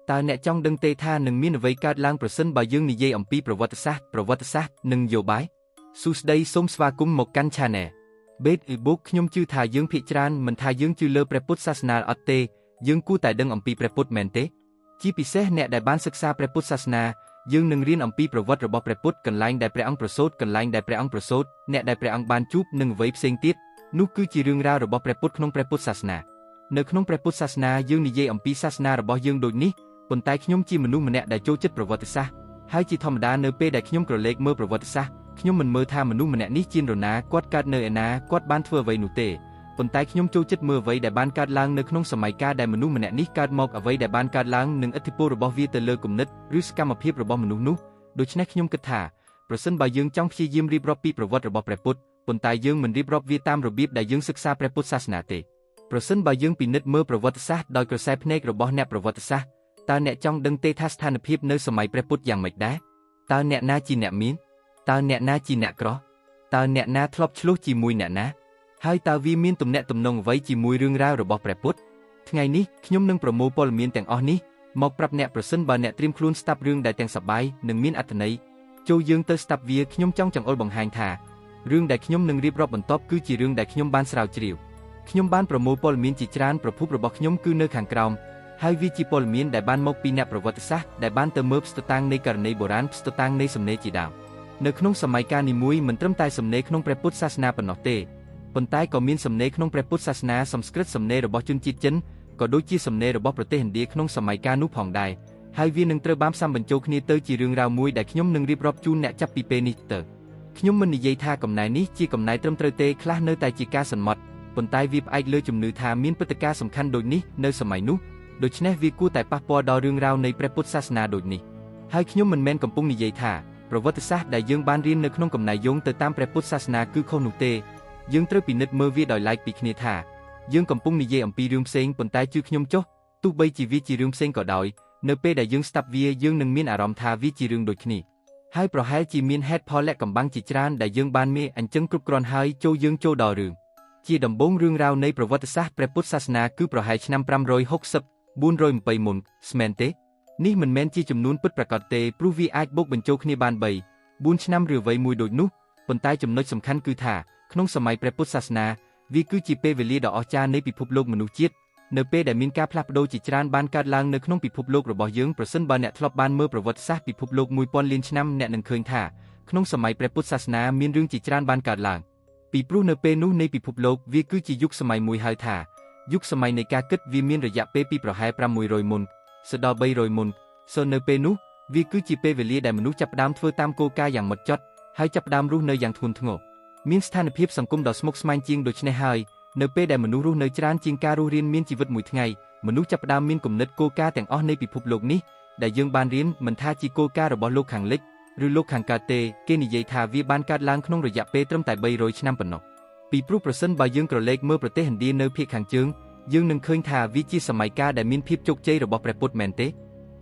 ตาแนะจ้องดังเตท่าหนึ่งมีนไว้การล้างประสินบายึงนิเยอมปีประวัติศาสตร์หนึ่งโยบายสุดได้ส้มสวากุมหมกกันชาแนเบสอีบุกขยมจือทายึงพิจารณ์มันทายึงจือเลอประพุทธศาสนาอัตเตยึงกู้แต่ดังอมปีประพุทธแมนเตจีพิเศษแนะได้บ้านศึกษาประพุทธศาสนายึงหนึ่งเรียนอมปีประวัติระบบประพุทธกันไลน์ได้ประอังประโสดกันไลน์ได้ประอังประโสดแนะได้ประอังบานจูบหนึ่งไว้เสียงติดนุกคือจีเรื่องราวระบบประพุทธขนมประพุทธศาสนาในขนมประพุทธศาสนายึงนิเยอมปีศาสนาระบบยึงโดยนี้บนใต้ขยมจีมนุษย์มันแนะได้โจจิตประวัติศาสตร์ให้จีธรรมดาเนเปได้ขยมกระเล็กเมื่อประวัติศาสตร์ขยมมันเมื่อทามนุษย์มันแนะนี้จีนโรนากวดการเนอนาควดบ้านเทวไว้หนุเตบนใต้ขยมโจจิตเมื่อไว้ได้บ้านการล้างในขนมสมัยกาได้มนุษย์มันแนะนี้การมอกเอาไว้ได้บ้านการล้างหนึ่งอธิประบบวิเตเลกุมนิดหรือสกรรมภิบระบบมนุษย์นุโดยเฉพาะขยมกถาประสินบายึงจ้องพิยิมรีบรอบปีประวัติระบบประพุทธบนใต้ยึงมันรีบรอบวิตามระเบียบได้ยึงศึกษาประพุทธศาสนาเตประสินบายึงปีนิดเมื่อประวัติศาสตร์โดยกระแสพเนกระบบแนบประวัติศาสตร์ตาเนจ้องดังเตทัสธานภิบในสมัยประพุทธอย่างไม่ได้ตาเนนาจีเนมินตาเนนาจีเนกรอตาเนนาทลบชลุจีมวยเนนะให้ตาวีมินตุ่มเนตุ่มนงไว้จีมวยเรื่องราวระบบประพุทธไงนี้ขยมนึงประโมปอลมีนแต่งอ้อนี้มอกปรับเนประสินบาเนเตรียมคลุนสตับเรื่องได้แต่งสบายหนึ่งมินอัตนัยโจยึงเตอสตับเวียขยมจ้องจังโอลบังหางถาเรื่องได้ขยมนึงรีบรอบบนท็อปคือจีเรื่องได้ขยมบ้านสาวจิ๋วขยมบ้านประโมปอลมีนจีจานประพุประบบขยมคือเนื้อขังกราวให้วิจิปอลมีนได้บ้านมกปีเนประวัติศาสตร์ได้บ้านเติมเมิบสตตังในกรณีโบราณสตตังในสมเนจีดาวในขนมสมัยการนิมุยมันเติมตายสมเนขนมประพุทธศาสนาปนอเตปนใต้ก็มีสมเนขนมประพุทธศาสนาสัมสกฤตสมเนระบบจุนจิตจันก็โดยจีสมเนระบบประเทศอินเดียขนมสมัยการนุผ่องได้ให้วีหนึ่งเตอร์บ้ามซ้ำบรรจุคณีเตอร์จีเรื่องราวมวยได้ขยมหนึ่งรีบรอบจูนเนจับปีเปนิเตอร์ขยมมันนิยายท่ากับนายนี้จีกับนายเติมเตอร์เตคลาเนอร์ไตจีกาสันหมดปนใต้วีบไอเลือจุ่มนือทามีนปฏิกาสำคัญโดยนี้ในสมัยนู้โดยเฉพาะวิกูแต่ปะปอดอเรื่องราวในพระพุทธศาสนาโดยนี้ให้ขยมมันแมนกับปุงนิยายท่าประวัติศาสตร์ได้ยังบ้านเรียนในขนมกับนายยงเติมตามพระพุทธศาสนาคือโคนุเตยังเตอร์ปีนิดเมื่อวิดอยไลค์ปีคณีท่ายังกับปุงนิยายอัมปีเรื่องเซงปนใต้จื้อขยมโจตุใบจีวิจีเรื่องเซงก็ดอยเนเปได้ยังสตับเวียยังหนึ่งมีนอารมณ์ทาวิจีเรื่องโดยคณีให้เพราะให้จีมีนเฮดพอและกับบังจิจรานได้ยังบ้านเมอันจังกรุบกรอนให้โจยังโจดอเรื่องจีดำบงเรื่องราวในประวัติศาสตร์พระพุทธศาสนาคือประหายชนำ560บุญโรยมไปมุนสเมนเตนี่มันแมนจีจำนวนปุตประกอบเตปรูวีไอบกบรรจุคณีบานใบบุญชนำหรือไว้มวยโดยนุปนใต้จำนวนสำคัญคือท่าขนมสมัยพระพุทธศาสนาวิคือจีเปเวลีดอกอจารในปิภพโลกมนุษย์จิตเนเปได้มีการพลับโดจิจรานบานการล้างในขนมปิภพโลกระบอบยึงประสินบานเนทลบบานเมื่อประวัติศาสตร์ปิภพโลกมวยปอนลินชนำเนหนึ่งเคยท่าขนมสมัยพระพุทธศาสนามีเรื่องจิจรานบานการล้างปีปรูเนเปนุในปิภพโลกวิคือจียุคสมัยมวยหายท่ายุคสมัยในการกึศวิมีนระยะเปปีประหายประมวยโรยมุนสดอใบโรยมุนโซเนเปนุวิคือจีเปเวลีได้มนุษย์จับดามเฟื่อตามโกกาอย่างหมดจดให้จับดามรู้เนยอย่างทุนทงบมีสถานเพียบสังคมดอสมกสมัยจริงโดยในให้เนเปได้มนุษย์รู้เนยจรานจริงการรู้เรียนมีชีวิตมวยไงมนุษย์จับดามมีนกลุ่มเน็ตโกกาแต่งอ้อในปิภพโลกนี้ได้ยังบานเรียนมันท่าจีโกการะบอโลกขังเล็กหรือโลกขังกาเตเกนิเยทาวิบานการล้างขนมระยะเปตรมแต่ใบโรยชนำปนกปีปรูประสินบายังกระเล็กเมื่อประเทศอินเดียเนเพียขังจึงยังหนึ่งเคยทาวิจิสมัยกาได้มีนพิบจกเจระบบพระพุทธแมนเต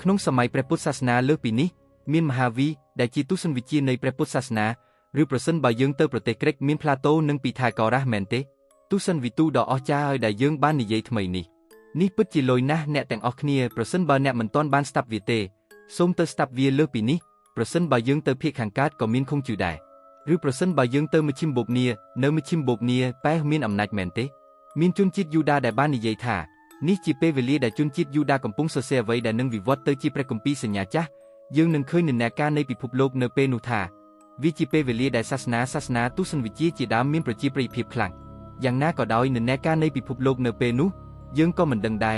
ขนมสมัยพระพุทธศาสนาเลือกปีนี้มีนมหาวิได้จีตุสนวิจีในพระพุทธศาสนาหรือประสินบายังเตอร์ประเทศเกรกมีนพลาโตหนึ่งปีทากอระแมนเตตุสันวิตูดอกอจ้าได้ยังบ้านนิยายทำไมนี่ปัจจิโลยนะแนแต่งออกเนียประสินบาแนมันต้อนบ้านสตับวีเตส้มเตอร์สตับวีเลือกปีนี้ประสินบายังเตอร์เพียขังการ์ดก็มีนคงจืดได้หรือประสินบายังเตอร์มาชิมบกเนียเนอมาชิมบกเนียแปะมีนอำนาจแมนเตมีนจุนจิตยูดาได้บ้านนิยายท่านี่จีเปเวลีได้จุนจิตยูดากำปงเสียไว้ได้นึ่งวิวัตเตอร์จีประกุมปีสัญญาจ้ายังหนึ่งเคยหนึ่งแนการในปิภพโลกเนเปนุธาวิจิเปเวลีได้ศาสนาตุสันวิจิจีดามมีนประจีปริเพียบคลังอย่างน่าก็ดอยหนึ่งแนการในปิภพโลกเนเปนุยังก็เหมือนดังได้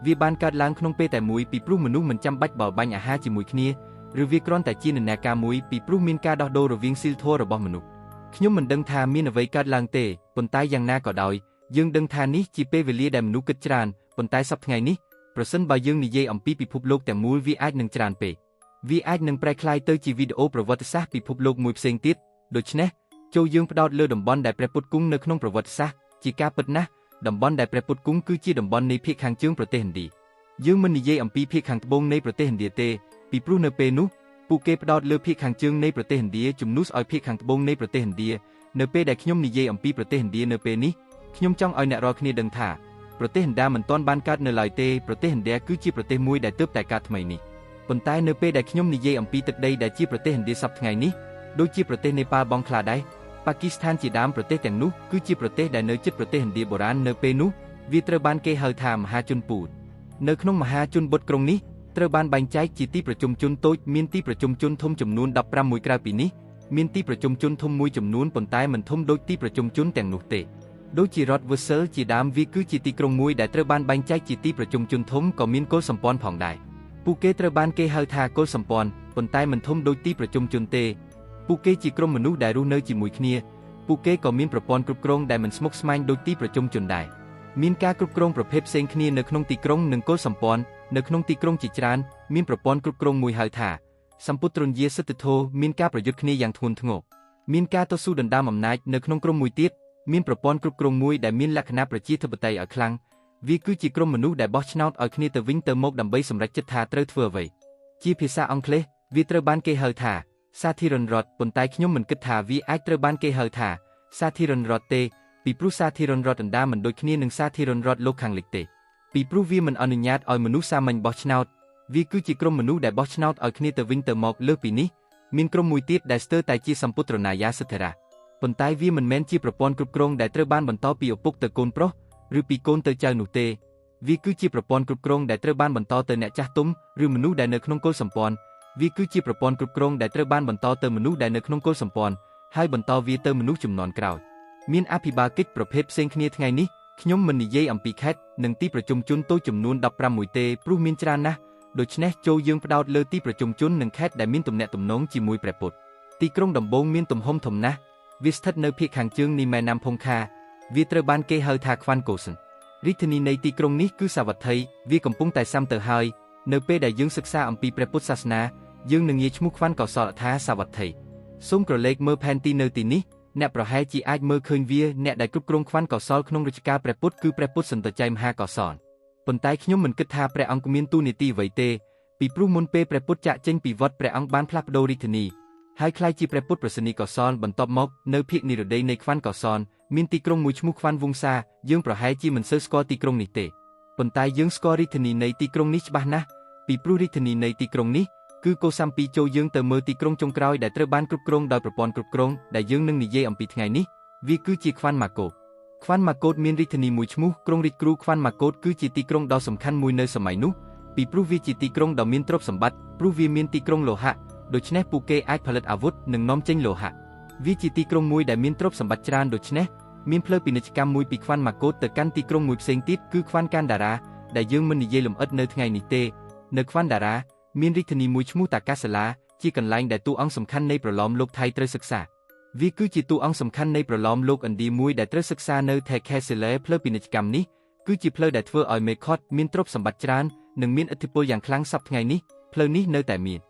วิบานการล้างขนมเปแต่มวยปีปรุงมนุษย์มันจำบัดบ่อบัญอาหารจีมวยขี้หรือวิกรอนแต่จีนในการมวยปีปรุงมีนการดอกโดหรือวิ่งซิลโทระบบมนุษย์ขยมมันดังทามีนเอาไว้การล้างเตปนใต้อย่างน่าก็ดอยยังดังทานี้จีเปเวลีได้มนุษย์กึศจรานปนใต้สับไงนี้ประสินบายังนิเยอัมปีปิภพโลกแต่มวยวิไอหนึ่งจรานเปวิไอหนึ่งแปลคลายเตอร์จีวิดีโอประวัติศาสตร์ปิภพโลกมวยเซงติดโดยเฉพาะโจยังประดอดเลือดบอลได้ประพุทธกุ้งในขนมประวัติศาสตร์จีกาปิดนะดำบอลได้ประพุทธกุ้งคือจีดำบอลในเพียงขังเจืองประเทศอินเดียยังมันนิเยอัมปีเพียงขังตบงในประเทศอินเดียเตปีปรูเนเปนุปูเกประดอดเลือเพียงขังเจืองในประเทศอินเดียจุมนุสออยเพียงขังตบงในประเทศอินเดียเนเปได้ขยมนิเยอัมปีประเทศอินเดียเนเปนี้ขยมจ้องออยเนรอคเนดังท่า ប្រទេសឥណ្ឌាមិនទាន់បានកើតនៅឡើយទេប្រទេសឥណ្ឌាគឺជាប្រទេសមួយដែលទើបតែកើតថ្មីនេះប៉ុន្តែនៅពេលដែលខ្ញុំនិយាយអំពីទឹកដីដែលជាប្រទេសឥណ្ឌាសប្តាហ៍ថ្ងៃនេះដូចជាប្រទេសនេប៉ាល់បង់ក្លាដែរប៉ាគីស្ថានជាដើមប្រទេសទាំងនោះគឺជាប្រទេសដែលនៅជិតប្រទេសឥណ្ឌាបុរាណនៅពេលនោះវាត្រូវបានគេហៅថាមហាជនពូជនៅក្នុងមហាជនបុត្រក្រុងនេះត្រូវបានបែងចែកជាទីប្រជុំជនតូចមានទីប្រជុំជនធំចំនួន15មួយក្រៅពីនេះមានទីប្រជុំជនធំមួយចំនួនប៉ុន្តែមិនធំដូចទីប្រជុំជនទាំងនោះទេដូចជារដ្ឋ Versailles ជាដើមវាគឺជាទីក្រុងមួយដែលត្រូវបានបែងចែកជាទីប្រជុំជនធំក៏មានគោលសម្ព័ន្ធផងដែរពួកគេត្រូវបានគេហៅថាគោលសម្ព័ន្ធប៉ុន្តែមិនធំដូចទីប្រជុំជនទេពួកគេជាក្រុមមនុស្សដែលរស់នៅជាមួយគ្នាពួកគេក៏មានប្រព័ន្ធគ្រប់គ្រងដែលមិនស្មុគស្មាញដូចទីប្រជុំជនដែរមានការគ្រប់គ្រងប្រភេទផ្សេងគ្នានៅក្នុងទីក្រុងនិងគោលសម្ព័ន្ធនៅក្នុងទីក្រុងជាច្រើនមានប្រព័ន្ធគ្រប់គ្រងមួយហៅថាសម្ពុត្រញ្ញាសិទ្ធិធម៌មានការប្រយុទ្ធគ្នាយ៉ាងធ្ងន់ធ្ងរមានការតស៊ូដណ្ដើមអំណាចនៅក្នុងក្រុមមួយទៀតមានប្រព័ន្ធគ្រប់គ្រងមួយដែលមានលក្ខណៈប្រជាធិបតេយ្យឲ្យខ្លាំងវាគឺជាក្រុមមនុស្សដែលបោះឆ្នោតឲ្យគ្នាទៅវិញទៅមកដើម្បីសម្រេចចិត្តថាត្រូវធ្វើអ្វីជាភាសាអង់គ្លេសវាត្រូវបានគេហៅថាសាធារណរដ្ឋប៉ុន្តែខ្ញុំមិនគិតថាវាអាចត្រូវបានគេហៅថាសាធារណរដ្ឋទេពីព្រោះសាធារណរដ្ឋឥណ្ឌាមិនដូចគ្នានឹងសាធារណរដ្ឋលោកខាងលិចទេពីព្រោះវាមិនអនុញ្ញាតឲ្យមនុស្សសាមញ្ញបោះឆ្នោតវាគឺជាក្រុមមនុស្សដែលបោះឆ្នោតឲ្យគ្នាទៅវិញទៅមកលើសពីនេះមានក្រុមមួយទៀតដែលស្ទើរតែជាសម្ពុត្រណាយាសិទ្ធិរៈប៉ុន្តែវាមិនមែនជាប្រព័ន្ធគ្រប់គ្រងដែលត្រូវបានបន្តពីឪពុកទៅកូនប្រុសឬពីកូនទៅចៅនោះទេវាគឺជាប្រព័ន្ធគ្រប់គ្រងដែលត្រូវបានបន្តទៅអ្នកចាស់ទុំឬមនុស្សដែលនៅក្នុងគោលសម្ព័ន្ធវាគឺជាប្រព័ន្ធគ្រប់គ្រងដែលត្រូវបានបន្តទៅមនុស្សដែលនៅក្នុងគោលសម្ព័ន្ធហើយបន្តវាទៅមនុស្សជំនាន់ក្រោយមានអភិបាលកិច្ចប្រភេទផ្សេងគ្នាថ្ងៃនេះខ្ញុំមិននិយាយអំពីខេត្តនិងទីប្រជុំជនតូចចំនួន15មួយទេព្រោះមានច្រើនណាស់ដូច្នេះចូលយើងផ្ដោតលើទីប្រជុំជននិងខេត្តដែលមានទំនាក់ទំនងជាមួយព្រះពុទ្ធទីក្រុងដំបូងមានទំហំធំណាស់វាស្ថិតនៅភាគខាងជើងនៃแม่น้ำ Pongkha វាត្រូវបានគេហៅថាខ្វាន់កូសិនរាជធានីនៃទីក្រុងនេះគឺសាវត្ថីវាកំពុងតែសាំទៅហើយនៅពេលដែលយើងសិក្សាអំពីព្រះពុទ្ធសាសនាយើងនឹងងាយឈ្មោះខ្វាន់កោសលថាសាវត្ថីសូមក្រឡេកមើលផែនទីនៅទីនេះអ្នកប្រហែលជាអាចមើលឃើញវាអ្នកដែលគ្រប់គ្រងខ្វាន់កោសលក្នុងរជ្ជកាលព្រះពុទ្ធគឺព្រះពុទ្ធសន្តជ័យមហាកោសលប៉ុន្តែខ្ញុំមិនគិតថាព្រះអង្គមានតួនាទីអ្វីទេពីព្រោះមុនពេលព្រះពុទ្ធចាកចេញពីវត្តព្រះអង្គបានផ្លាស់ប្ដូររាជធានីហើយក្លាយជាព្រះពុទ្ធប្រសិទ្ធិកោសលបន្ទាប់មកនៅភាគនិរតីនៃខ្វាន់កោសលមានទីក្រុងមួយឈ្មោះខ្វាន់វង្សាយើងប្រហែលជាមិនសូវស្គាល់ទីក្រុងនេះទេប៉ុន្តែយើងស្គាល់រាជធានីនៃទីក្រុងនេះច្បាស់ណាស់ពីព្រោះរាជធានីនៃទីក្រុងនេះគឺកូសាំពីចូលយើងទៅមើលទីក្រុងចុងក្រោយដែលត្រូវបានគ្រប់គ្រងដោយប្រព័ន្ធគ្រប់គ្រងដែលយើងនឹងនិយាយអំពីថ្ងៃនេះវាគឺជាខ្វាន់ម៉ាកូតខ្វាន់ម៉ាកូតមានរាជធានីមួយឈ្មោះក្រុងរាជគ្រូខ្វាន់ម៉ាកូតគឺជាទីក្រុងដ៏សំខាន់មួយនៅសម័យនោះពីព្រោះវាជាទីក្រុងដ៏មានទ្រព្យសម្បត្តិព្រោះវាមានទីក្រុងលោហៈដូច្នេះពួកគេអាចផលិតអាវុធនិងនាំចេញលោហៈវាជាទីក្រុងមួយដែលមានទ្រព្យសម្បត្តិច្រើនដូច្នេះមានផ្លូវពាណិជ្ជកម្មមួយពីខ្វាន់ម៉ាកូតទៅកាន់ទីក្រុងមួយផ្សេងទៀតគឺខ្វាន់កានដារ៉ាដែលយើងមិននិយាយលម្អិតនៅថ្ងៃនេះទេនៅខ្វាន់ដារ៉ាមានរាជធានីមួយឈ្មោះតាកាសាឡាជាកន្លែងដែលតួអង្គសំខាន់នៃប្រឡោមលោកថៃត្រូវសិក្សាវាគឺជាតួអង្គសំខាន់នៃប្រឡោមលោកឥណ្ឌាមួយដែលត្រូវសិក្សានៅ Thekesele ផ្លូវពាណិជ្ជកម្មនេះគឺជាផ្លូវដែលធ្វើឲ្យមេខតមានទ្រព្យសម្បត្តិច្រើននិងមានឥទ្ធិពលយ៉ាងខ្លាំងសប្តាហ៍ថ្ងៃនេះផ្លូវនេះនៅតែមាន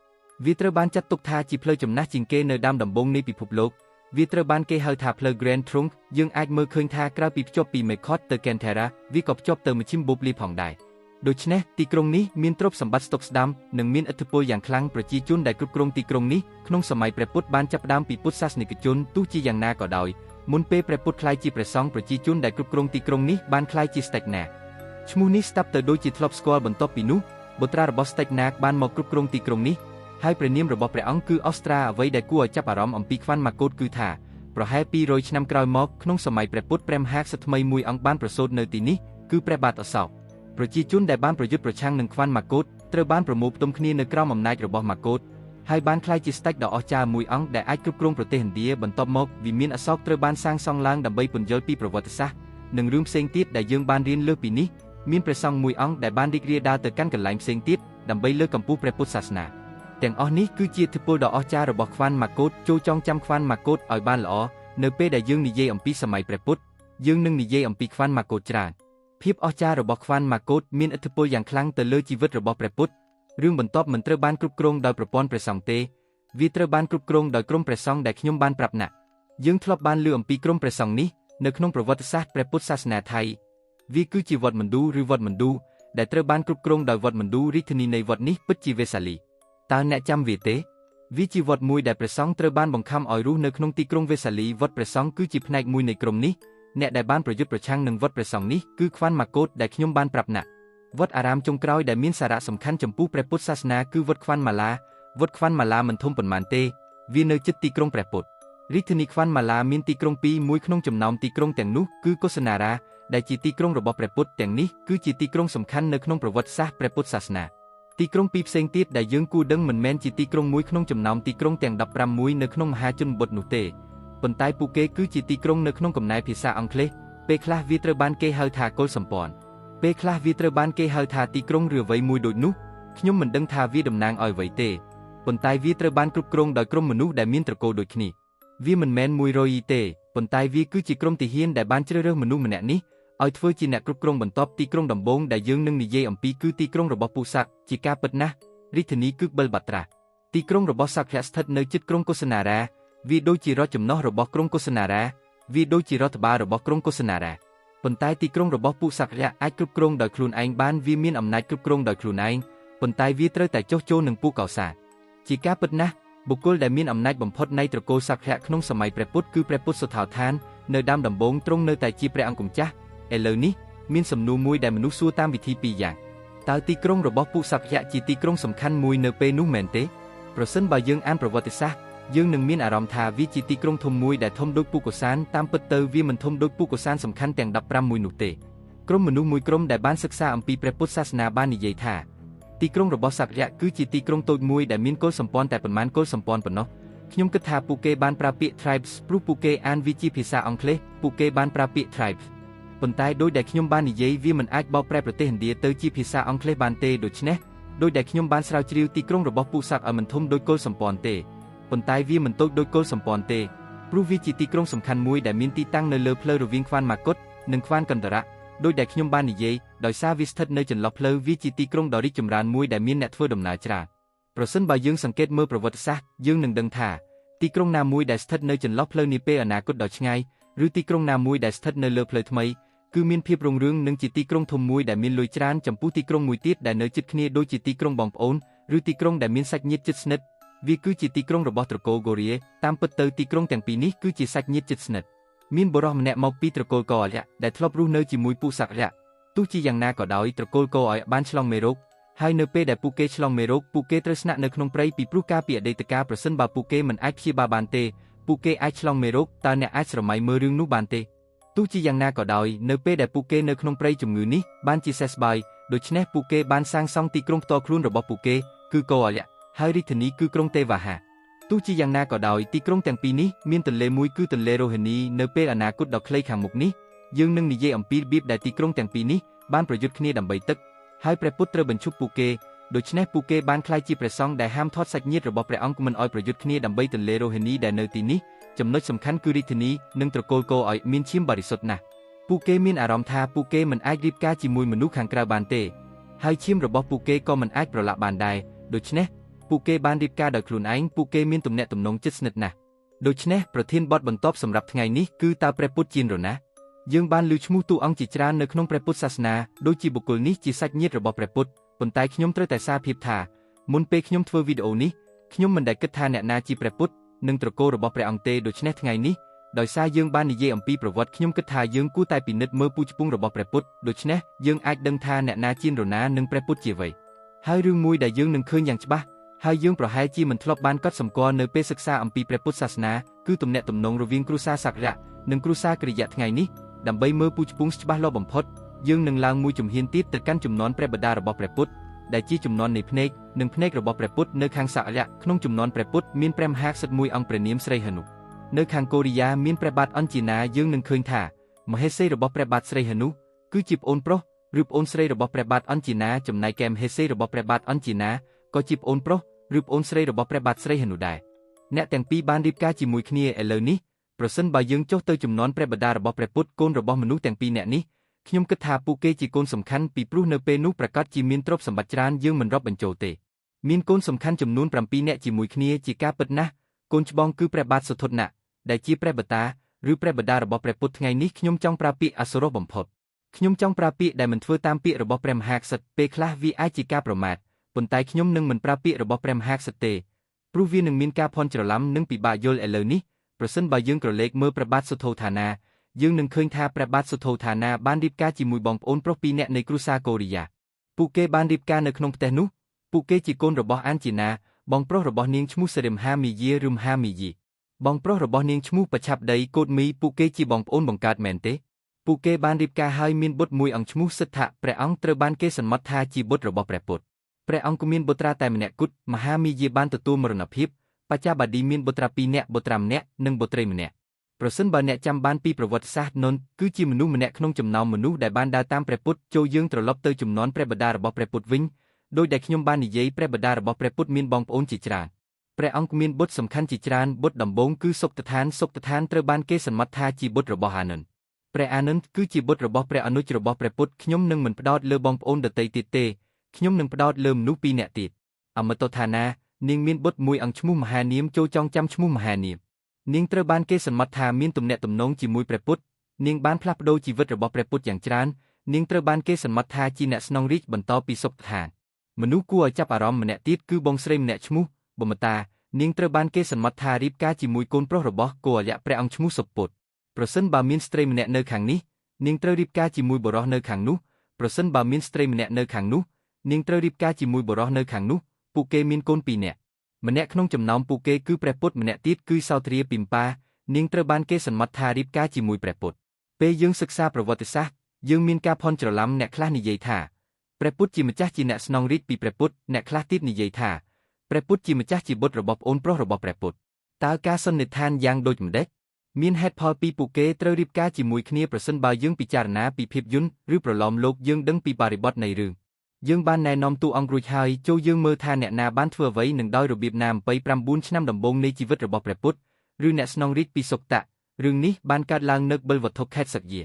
វាត្រូវបានចាត់ទុកថាជាផ្លូវចំណាស់ជាងគេនៅដើមដំបូងនៃពិភពលោកវាត្រូវបានគេហៅថាផ្លូវ Grand Trunk យើងអាចមើលឃើញថាក្រៅពីភ្ជាប់ពីមេខតទៅ Kantara វាក៏ភ្ជាប់ទៅ Machim Bopli ផងដែរដូច្នេះទីក្រុងនេះមានទ្រព្យសម្បត្តិស្តុកស្ដាំនិងមានឥទ្ធិពលយ៉ាងខ្លាំងប្រជាជនដែលគ្រប់គ្រងទីក្រុងនេះក្នុងសម័យព្រះពុទ្ធបានចាប់ផ្ដើមពីពុទ្ធសាសនិកជនទោះជាយ៉ាងណាក៏ដោយមុនពេលព្រះពុទ្ធក្លាយជាព្រះសង្ឃប្រជាជនដែលគ្រប់គ្រងទីក្រុងនេះបានក្លាយជាស្តេចណាកឈ្មោះនេះស្ដាប់ទៅដូចជាធ្លាប់ស្គាល់បន្ទាប់ពីនោះបុត្រារបស់ស្តេចណាកបានមកគ្រប់គ្រងទីក្រុងនេះហើយព្រះនាមរបស់ព្រះអង្គគឺអូស្ត្រាអ្វីដែលគួរឲ្យចាប់អារម្មណ៍អំពីខ្វាន់ម៉ាកូតគឺថាប្រហែល200ឆ្នាំក្រោយមកក្នុងសម័យព្រះពុទ្ធព្រះមហាក្សត្រថ្មីមួយអង្គបានប្រសូតនៅទីនេះគឺព្រះបាទអសោកប្រជាជនដែលបានប្រយុទ្ធប្រឆាំងនឹងខ្វាន់ម៉ាកូតត្រូវបានប្រមូលផ្តុំគ្នានៅក្រោមអំណាចរបស់ម៉ាកូតហើយបានក្លាយជាស្តេចដ៏អស្ចារ្យមួយអង្គដែលអាចគ្រប់គ្រងប្រទេសឥណ្ឌាបន្ទាប់មកវិមានអសោកត្រូវបានសាងសង់ឡើងដើម្បីពន្យល់ពីប្រវត្តិសាស្ត្រនិងរឿងផ្សេងទៀតដែលយើងបានរៀនលើសពីនេះមានព្រះសង្ឃមួយអង្គដែលបានរីករាលដាលទៅកាន់កន្លែងផ្សេងទៀតដើម្បីលើកកម្ពស់ព្រះពុទ្ធសាសនាទាំងអស់នេះគឺជាឥទ្ធិពលដ៏អស្ចារ្យរបស់ខ្វាន់ម៉ាកូតចូលចងចាំខ្វាន់ម៉ាកូតឲ្យបានល្អនៅពេលដែលយើងនិយាយអំពីសម័យព្រះពុទ្ធយើងនឹងនិយាយអំពីខ្វាន់ម៉ាកូតច្រើនភាពអស្ចារ្យរបស់ខ្វាន់ម៉ាកូតមានឥទ្ធិពលយ៉ាងខ្លាំងទៅលើជីវិតរបស់ព្រះពុទ្ធរឿងបន្ទាប់មិនត្រូវបានគ្រប់គ្រងដោយប្រព័ន្ធព្រះសង្ឃទេវាត្រូវបានគ្រប់គ្រងដោយក្រុមព្រះសង្ឃដែលខ្ញុំបានប្រាប់ណាស់យើងធ្លាប់បានលើអំពីក្រុមព្រះសង្ឃនេះនៅក្នុងប្រវត្តិសាស្ត្រព្រះពុទ្ធសាសនាថៃវាគឺជាវត្តមណ្ឌូឬវត្តមណ្ឌូដែលត្រូវបានគ្រប់គ្រងដោយវត្តមណ្ឌូរាជធានីនៃវត្តនេះពិតជាវេសាលីតើអ្នកចាំវាទេវាជាវត្តមួយដែលព្រះសង្ឃត្រូវបានបង្ខំឲ្យរស់នៅក្នុងទីក្រុងវេសាលីវត្តព្រះសង្ឃគឺជាផ្នែកមួយនៃក្រុមនេះ អ្នកដែលបានប្រយុទ្ធប្រឆាំងនឹងវត្តព្រះសង្ឃនេះគឺខ្វាន់ម៉ាកូតដែលខ្ញុំបានប្រាប់ណាវត្តអារាមចុងក្រោយដែលមានសារៈសំខាន់ចំពោះព្រះពុទ្ធសាសនាគឺវត្តខ្វាន់ម៉ាឡាវត្តខ្វាន់ម៉ាឡាមិនធំប៉ុន្មានទេវានៅជិតទីក្រុងព្រះពុទ្ធរាជធានីខ្វាន់ម៉ាឡាមានទីក្រុងពីរមួយក្នុងចំណោមទីក្រុងទាំងនោះគឺកុសិនារាដែលជាទីក្រុងរបស់ព្រះពុទ្ធទាំងនេះគឺជាទីក្រុងសំខាន់នៅក្នុងប្រវត្តិសាស្ត្រព្រះពុទ្ធសាសនាទីក្រុងពីរផ្សេងទៀតដែលយើងគួរដឹងមិនមែនជាទីក្រុងមួយក្នុងចំណោមទីក្រុងទាំង15មួយនៅក្នុងមហាជនបទនោះទេប៉ុន្តែពួកគេគឺជាទីក្រុងនៅក្នុងកំណែភាសាអង់គ្លេសពេលខ្លះវាត្រូវបានគេហៅថាកុលសម្ព័ន្ធពេលខ្លះវាត្រូវបានគេហៅថាទីក្រុងឬអ្វីមួយដូចនោះខ្ញុំមិនដឹងថាវាតំណាងឲ្យអ្វីទេប៉ុន្តែវាត្រូវបានគ្រប់គ្រងដោយក្រុមមនុស្សដែលមានត្រកូលដូចគ្នាវាមិនមែន100ទេប៉ុន្តែវាគឺជាក្រុមទាហានដែលបានជ្រើសរើសមនុស្សម្នាក់នេះឲ្យធ្វើជាអ្នកគ្រប់គ្រងបន្ទាប់ទីក្រុងដំបូងដែលយើងនឹងនិយាយអំពីគឺទីក្រុងរបស់ពូសាក់ជាការពិតណាស់រាជធានីគឺបិលបាត្រាទីក្រុងរបស់សាក់ស្ថិតនៅជិតក្រុងកុសិនារាវាដូចជារដ្ឋចំណុះរបស់ក្រុងកុសិនារាវាដូចជារដ្ឋបាលរបស់ក្រុងកុសិនារាប៉ុន្តែទីក្រុងរបស់ពូសាក់អាចគ្រប់គ្រងដោយខ្លួនឯងបានវាមានអំណាចគ្រប់គ្រងដោយខ្លួនឯងប៉ុន្តែវាត្រូវតែចុះចូលនឹងពូកោសាជាការពិតណាស់បុគ្គលដែលមានអំណាចបំផុតនៃត្រកូលសាក់ក្នុងសម័យព្រះពុទ្ធគឺព្រះពុទ្ធសោថោឋាននៅដើមដំបូងទ្រង់នៅតែជាព្រះអង្គម្ចាស់ឥឡូវនេះមានសំណួរមួយដែលមនុស្សសួរតាមវិធីពីរយ៉ាងតើទីក្រុងរបស់ពូសាក់ជាទីក្រុងសំខាន់មួយនៅពេលនោះមែនទេប្រសិនបើយើងអានប្រវត្តិសាស្ត្រយើងនឹងមានអារម្មណ៍ថាវាជាទីក្រុងធំមួយដែលធំដូចពូកូសានតាមពិតទៅវាមិនធំដូចពូកូសានសំខាន់ទាំង15មួយនោះទេក្រុមមនុស្សមួយក្រុមដែលបានសិក្សាអំពីព្រះពុទ្ធសាសនាបាននិយាយថាទីក្រុងរបស់សាក់គឺជាទីក្រុងតូចមួយដែលមានគោលសម្ព័ន្ធតែប៉ុន្មានគោលសម្ព័ន្ធប៉ុណ្ណោះខ្ញុំគិតថាពួកគេបានប្រើពាក្យ tribes ព្រោះពួកគេអានវាជាភាសាអង់គ្លេសពួកគេបានប្រើពាក្យ tribes ប៉ុន្តែដោយដែលខ្ញុំបាននិយាយវាមិនអាចបកប្រែប្រទេសឥណ្ឌាទៅជាភាសាអង់គ្លេសបានទេដូច្នេះដោយដែលខ្ញុំបានស្រាវជ្រាវទីក្រុងរបស់ពូសាក់ឲ្យមិនធំដូចគោលសម្ព័ន្ធទេប៉ុន្តែវាមិនតូចដូចគោលសម្ព័ន្ធទេព្រោះវាជាទីក្រុងសំខាន់មួយដែលមានទីតាំងនៅលើផ្លូវរវាងខ្វាន់ម៉ាកុដនិងខ្វានកន្ទរៈដោយដែលខ្ញុំបាននិយាយដោយសារវាស្ថិតនៅចន្លោះផ្លូវវាជាទីក្រុងដ៏រីកចម្រើនមួយដែលមានអ្នកធ្វើដំណើរច្រើនប្រសិនបើយើងសង្កេតមើលប្រវត្តិសាស្ត្រយើងនឹងដឹងថាទីក្រុងណាមួយដែលស្ថិតនៅចន្លោះផ្លូវនាពេលអនាគតដ៏ឆ្ងាយឬទីក្រុងណាមួយដែលស្ថិតនៅលើផ្លូវថ្មីគឺមានភាពរុងរឿងនិងជាទីក្រុងធំមួយដែលមានលុយច្រើនចំពោះទីក្រុងមួយទៀតដែលនៅជិតគ្នាដូចជាទីក្រុងបងប្អូនឬទីក្រុងដែលមានសាច់ញាតិជិតស្និទ្ធវាគឺជាទីក្រុងរបស់ត្រកូលហ្គោរីតាមពិតទៅទីក្រុងទាំងពីរនេះគឺជាសាច់ញាតិជិតស្និទ្ធមានបុរសម្នាក់មកពីត្រកូលកោអលៈដែលធ្លាប់រស់នៅជាមួយពូសាក់រៈទោះជាយ៉ាងណាក៏ដោយត្រកូលកោអលៈបានឆ្លងមេរោគហើយនៅពេលដែលពួកគេឆ្លងមេរោគពួកគេត្រូវស្នាក់នៅក្នុងព្រៃពីព្រោះការពីអតីតកាលប្រសិនបើពួកគេមិនអាចព្យាបាលបានទេពួកគេអាចឆ្លងមេរោគតើអ្នកអាចស្រមៃមើលរឿងនោះបានទេទោះជាយ៉ាងណាក៏ដោយនៅពេលដែលពួកគេនៅក្នុងព្រៃជំងឺនេះបានជាសះស្បើយដូច្នេះពួកគេបានសាងសង់ទីក្រុងផ្ទាល់ខ្លួនរបស់ពួកគេគឺកោអលៈហើយរាជធានីគឺក្រុងទេវ៉ាហាទោះជាយ៉ាងណាក៏ដោយទីក្រុងទាំងពីរនេះមានទន្លេមួយគឺទន្លេរ៉ូហេនីនៅពេលអនាគតដ៏ខ្លីខាងមុខនេះយើងនឹងនិយាយអំពីរបៀបដែលទីក្រុងទាំងពីរនេះបានប្រយុទ្ធគ្នាដើម្បីទឹកហើយព្រះពុទ្ធត្រូវបញ្ឈប់ពួកគេដូច្នេះពួកគេបានក្លាយជាព្រះសង្ឃដែលហាមឃាត់សាច់ញាតិរបស់ព្រះអង្គមិនឲ្យប្រយុទ្ធគ្នាដើម្បីទន្លេរ៉ូហេនីដែលនៅទីនេះចំណុចសំខាន់គឺរាជធានីនិងត្រកូលកោឲ្យមានឈាមបរិសុទ្ធណាស់ពួកគេមានអារម្មណ៍ថាពួកគេមិនអាចរៀបការជាមួយមនុស្សខាងក្រៅបានទេហើយឈាមរបស់ពួកគេក៏មិនអាចប្រឡាក់បានដែរដូច្នេះពួកគេបានរៀបការដោយខ្លួនឯងពួកគេមានទំនាក់ទំនងជិតស្និទ្ធណាស់ដូច្នេះប្រធានបទបន្ទាប់សម្រាប់ថ្ងៃនេះគឺតើព្រះពុទ្ធជានរណាយើងបានឮឈ្មោះតួអង្គជាច្រើននៅក្នុងព្រះពុទ្ធសាសនាដូចជាបុគ្គលនេះជាសាច់ញាតិរបស់ព្រះពុទ្ធប៉ុន្តែខ្ញុំត្រូវតែសារភាពថាមុនពេលខ្ញុំធ្វើវីដេអូនេះខ្ញុំមិនដែលគិតថាអ្នកណាជាព្រះពុទ្ធនិងត្រកូលរបស់ព្រះអង្គទេដូច្នេះថ្ងៃនេះដោយសារយើងបាននិយាយអំពីប្រវត្តិខ្ញុំគិតថាយើងគួរតែពិនិត្យមើលពូជពង្សរបស់ព្រះពុទ្ធដូច្នេះយើងអាចដឹងថាអ្នកណាជានរណានិងព្រះពុទ្ធជាអ្វីហើយរឿងមួយដែលយើងនឹងឃើញយ៉ាងច្បាស់ហើយយើងប្រហែលជាមិនធ្លាប់បានកត់សម្គាល់នៅពេលសិក្សាអំពីព្រះពុទ្ធសាសនាគឺទំនាក់ទំនងរវាងគ្រួសារសាក់រៈនិងគ្រួសារកិរិយាថ្ងៃនេះដើម្បីមើលពូជពង្សច្បាស់លាស់បំផុតយើងនឹងឡើងមួយជំហានទៀតទៅកាន់ជំនាន់ព្រះបិតារបស់ព្រះពុទ្ធដែលជាជំនាន់នៃភ្នែកនិងភ្នែករបស់ព្រះពុទ្ធនៅខាងសាក់រៈក្នុងជំនាន់ព្រះពុទ្ធមានព្រះមហាក្សត្រមួយអង្គព្រះនាមស្រីហនុនៅខាងកូរីយ៉ាមានព្រះបាទអញ្ជីណាយើងនឹងឃើញថាមហេសីរបស់ព្រះបាទស្រីហនុគឺជាប្អូនប្រុសឬប្អូនស្រីរបស់ព្រះបាទអញ្ជីណាចំណែកឯមហេសីរបស់ព្រះបាទអញ្ជីណាក៏ជាប្អូនប្រុសឬប្អូនស្រីរបស់ព្រះបាទស្រីហនុដែរអ្នកទាំងពីរបានរៀបការជាមួយគ្នាឥឡូវនេះប្រសិនបើយើងចុះទៅជំនាន់ព្រះបិតារបស់ព្រះពុទ្ធកូនរបស់មនុស្សទាំងពីរនាក់នេះខ្ញុំគិតថាពួកគេជាកូនសំខាន់ពីព្រោះនៅពេលនោះប្រកាសជាមានទ្រព្យសម្បត្តិច្រើនយើងមិនរាប់បញ្ចូលទេមានកូនសំខាន់ចំនួន7នាក់ជាមួយគ្នាជាការពិតណាស់កូនច្បងគឺព្រះបាទសុទ្ធណៈដែលជាព្រះបិតាឬព្រះបិតារបស់ព្រះពុទ្ធថ្ងៃនេះខ្ញុំចង់ប្រើពាក្យអសុរោះបំផុតខ្ញុំចង់ប្រើពាក្យដែលមិនធ្វើតាមពាក្យរបស់ព្រះមហាក្សត្រពេលខ្លះវាអាចជាការប្រមាថប៉ុន្តែខ្ញុំនឹងមិនប្រើពាក្យរបស់ព្រះមហាក្សត្រទេព្រោះវានឹងមានការភ័ន្តច្រឡំនិងពិបាកយល់ឥឡូវនេះប្រសិនបើយើងក្រឡេកមើលព្រះបាទសុទ្ធោឋានា យើងនឹងឃើញថាព្រះបាទសុទ្ធោថាណាបានរៀបការជាមួយបងប្អូនប្រុសពីរនាក់នៃគ្រួសារកូរីយ៉ាពួកគេបានរៀបការនៅក្នុងផ្ទះនោះពួកគេជាកូនរបស់អានជីណាបងប្រុសរបស់នាងឈ្មោះសេរីមហាមីយាឬមហាមីយីបងប្រុសរបស់នាងឈ្មោះបច្ឆាប់ដីកូដមីពួកគេជាបងប្អូនបង្កើតមែនទេពួកគេបានរៀបការហើយមានបុត្រមួយអង្គឈ្មោះសិទ្ធៈព្រះអង្គត្រូវបានគេសន្មតថាជាបុត្ររបស់ព្រះពុទ្ធព្រះអង្គមានបុត្រាតែម្នាក់គត់មហាមីយាបានទទួលមរណភាពបច្ចាបាឌីមានបុត្រាពីរនាក់បុត្រាម្នាក់និងបុត្រីម្នាក់ប្រសិនបើអ្នកចាំបានពីប្រវត្តិសាស្ត្រននគឺជាមនុស្សម្នាក់ក្នុងចំណោមមនុស្សដែលបានដើរតាមព្រះពុទ្ធចូលយើងត្រឡប់ទៅជំនាន់ព្រះបិតារបស់ព្រះពុទ្ធវិញដោយដែលខ្ញុំបាននិយាយព្រះបិតារបស់ព្រះពុទ្ធមានបងប្អូនជាច្រើនព្រះអង្គមានបុត្រសំខាន់ជាច្រើនបុត្រដំបូងគឺសុគតឋានត្រូវបានគេសន្មតថាជាបុត្ររបស់អានន្ទព្រះអានន្ទគឺជាបុត្ររបស់ព្រះអនុជរបស់ព្រះពុទ្ធខ្ញុំនឹងមិនផ្ដោតលើបងប្អូនដទៃទៀតទេខ្ញុំនឹងផ្ដោតលើមនុស្សពីរនាក់ទៀតអមតថាណានាងមានបុត្រមួយអង្គឈ្មោះមហានាមចូលចងចាំឈ្មោះមហានាមនាងត្រូវបានគេសន្មតថាមានទំនាក់ទំនងជាមួយព្រះពុទ្ធនាងបានផ្លាស់ប្ដូរជីវិតរបស់ព្រះពុទ្ធយ៉ាងច្រើននាងត្រូវបានគេសន្មតថាជាអ្នកស្នងរាជបន្តពីសុគតឋានមនុស្សគួរឲ្យចាប់អារម្មណ៍ម្នាក់ទៀតគឺបងស្រីម្នាក់ឈ្មោះបមតានាងត្រូវបានគេសន្មតថារៀបការជាមួយកូនប្រុសរបស់គោអលៈព្រះអង្គឈ្មោះសុពុទ្ធប្រសិនបើមានស្ត្រីម្នាក់នៅខាងនេះនាងត្រូវរៀបការជាមួយបុរសនៅខាងនោះប្រសិនបើមានស្ត្រីម្នាក់នៅខាងនោះនាងត្រូវរៀបការជាមួយបុរសនៅខាងនោះពួកគេមានកូនពីរនាក់ម្នាក់ក្នុងចំណោមពួកគេគឺព្រះពុទ្ធម្នាក់ទៀតគឺសោត្រាពិម្បានាងត្រូវបានគេសន្មតថារៀបការជាមួយព្រះពុទ្ធពេលយើងសិក្សាប្រវត្តិសាស្ត្រយើងមានការភ័ន្តច្រឡំអ្នកខ្លះនិយាយថាព្រះពុទ្ធជាម្ចាស់ជាអ្នកស្នងរាជពីព្រះពុទ្ធអ្នកខ្លះទៀតនិយាយថាព្រះពុទ្ធជាម្ចាស់ជាបុត្ររបស់ប្អូនប្រុសរបស់ព្រះពុទ្ធតើការសន្និដ្ឋានយ៉ាងដូចម្តេចមានហេតុផលពីពួកគេត្រូវរៀបការជាមួយគ្នាប្រសិនបើយើងពិចារណាពីភាពយន្តឬប្រឡំលោកយើងដឹងពីបរិបទនៃរឿងយើងបានណែនាំតួអង្គរួចហើយចូលយើងមើលថាអ្នកណាបានធ្វើអ្វីនឹងដោយរបៀបណា29ឆ្នាំដំបូងនៃជីវិតរបស់ព្រះពុទ្ធឬអ្នកស្នងរាជពីសុគតៈរឿងនេះបានកើតឡើងនៅបិលវត្ថុខេត្តសក្យា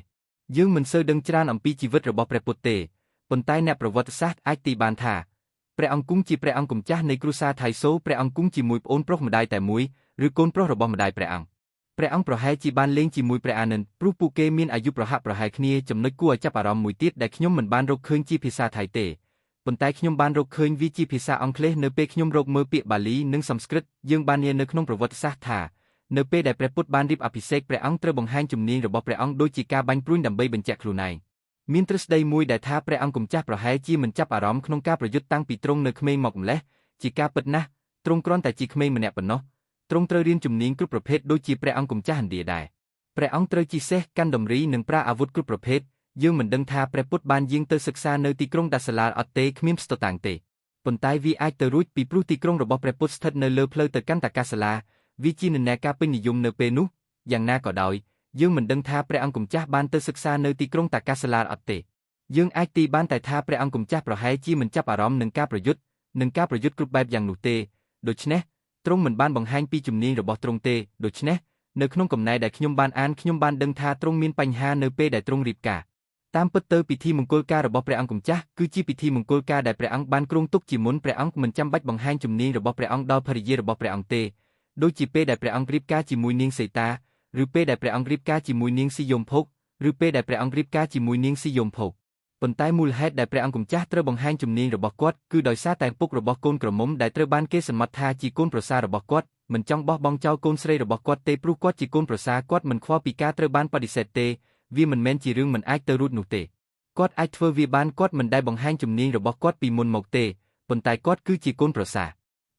យើងមិនសូវដឹងច្រើនអំពីជីវិតរបស់ព្រះពុទ្ធទេប៉ុន្តែអ្នកប្រវត្តិសាស្ត្រអាចទីបានថាព្រះអង្គគង់ជាព្រះអង្គម្ចាស់នៃគ្រួសារថៃសូព្រះអង្គគង់ជាមួយប្អូនប្រុសម្ដាយតែមួយឬកូនប្រុសរបស់ម្ដាយព្រះអង្គប្រហែលជាបានលេងជាមួយព្រះអានន្ទព្រោះពួកគេមានអាយុប្រហាក់ប្រហែលគ្នាចំណុចគួរឲ្យចាប់អារម្មណ៍មួយទៀតដែលខ្ញុំមិនបានរកឃើញជាភាសាថៃទេប៉ុន្តែខ្ញុំបានរកឃើញវាជាភាសាអង់គ្លេសនៅពេលខ្ញុំរកមើលពាក្យបាលីនិងសំស្ក្រឹតយើងបានរៀននៅក្នុងប្រវត្តិសាស្ត្រថានៅពេលដែលព្រះពុទ្ធបានរៀបអភិសេកព្រះអង្គត្រូវបង្ហាញជំនាញរបស់ព្រះអង្គដូចជាការបាញ់ព្រួញដើម្បីបញ្ជាក់ខ្លួនឯងមានទ្រឹស្ដីមួយដែលថាព្រះអង្គម្ចាស់ប្រហែលជាមិនចាប់អារម្មណ៍ក្នុងការប្រយុទ្ធតាំងពីទ្រង់នៅក្មេងមកម្លេះជាការពិតណាស់ទ្រង់គ្រាន់តែជាក្មេងម្នាក់ប៉ុណ្ណោះទ្រង់ត្រូវរៀនជំនាញគ្រប់ប្រភេទដូចជាព្រះអង្គម្ចាស់ឥណ្ឌាដែរព្រះអង្គត្រូវជិះសេះកាន់ដំរីនិងប្រើអាវុធគ្រប់ប្រភេទយើងមិនដឹងថាព្រះពុទ្ធបានយាងទៅសិក្សានៅទីក្រុងដាសាឡាអត់ទេគ្មានស្ទតាំងទេប៉ុន្តែវាអាចទៅរួចពីព្រោះទីក្រុងរបស់ព្រះពុទ្ធស្ថិតនៅលើផ្លូវទៅកាន់តាកាសាឡាវាជានិន្នាការពេញនិយមនៅពេលនោះយ៉ាងណាក៏ដោយយើងមិនដឹងថាព្រះអង្គម្ចាស់បានទៅសិក្សានៅទីក្រុងតាកាសាឡាអត់ទេយើងអាចទីបានតែថាព្រះអង្គម្ចាស់ប្រហែលជាមិនចាប់អារម្មណ៍នឹងការប្រយុទ្ធគ្រប់បែបយ៉ាងនោះទេដូច្នេះទ្រង់មិនបានបង្ហាញពីជំនាញរបស់ទ្រង់ទេដូច្នេះនៅក្នុងកំណែដែលខ្ញុំបានអានខ្ញុំបានដឹងថាទ្រង់មានបញ្ហានៅពេលដែលទ្រង់រៀបការតាមពិតទៅពិធីមង្គលការរបស់ព្រះអង្គម្ចាស់គឺជាពិធីមង្គលការដែលព្រះអង្គបានគ្រោងទុកជាមុនព្រះអង្គមិនចាំបាច់បង្ហាញជំនាញរបស់ព្រះអង្គដល់ភរិយារបស់ព្រះអង្គទេដូចជាពេលដែលព្រះអង្គរៀបការជាមួយនាងសីតាឬពេលដែលព្រះអង្គរៀបការជាមួយនាងស៊ីយមភោគឬពេលដែលព្រះអង្គរៀបការជាមួយនាងស៊ីយមភោគប៉ុន្តែមូលហេតុដែលព្រះអង្គម្ចាស់ត្រូវបង្ហាញជំនាញរបស់គាត់គឺដោយសារតែពុករបស់កូនក្រមុំដែលត្រូវបានគេសន្មតថាជាកូនប្រសាររបស់គាត់មិនចង់បោះបង់ចោលកូនស្រីរបស់គាត់ទេព្រោះគាត់ជាកូនប្រសារគាត់មិនខ្វល់ពីការត្រូវបានបដិសេធទេវាមិនមែនជារឿងមិនអាចទៅរួចនោះទេគាត់អាចធ្វើវាបានគាត់មិនដែលបង្ហាញជំនាញរបស់គាត់ពីមុនមកទេប៉ុន្តែគាត់គឺជាកូនប្រសារ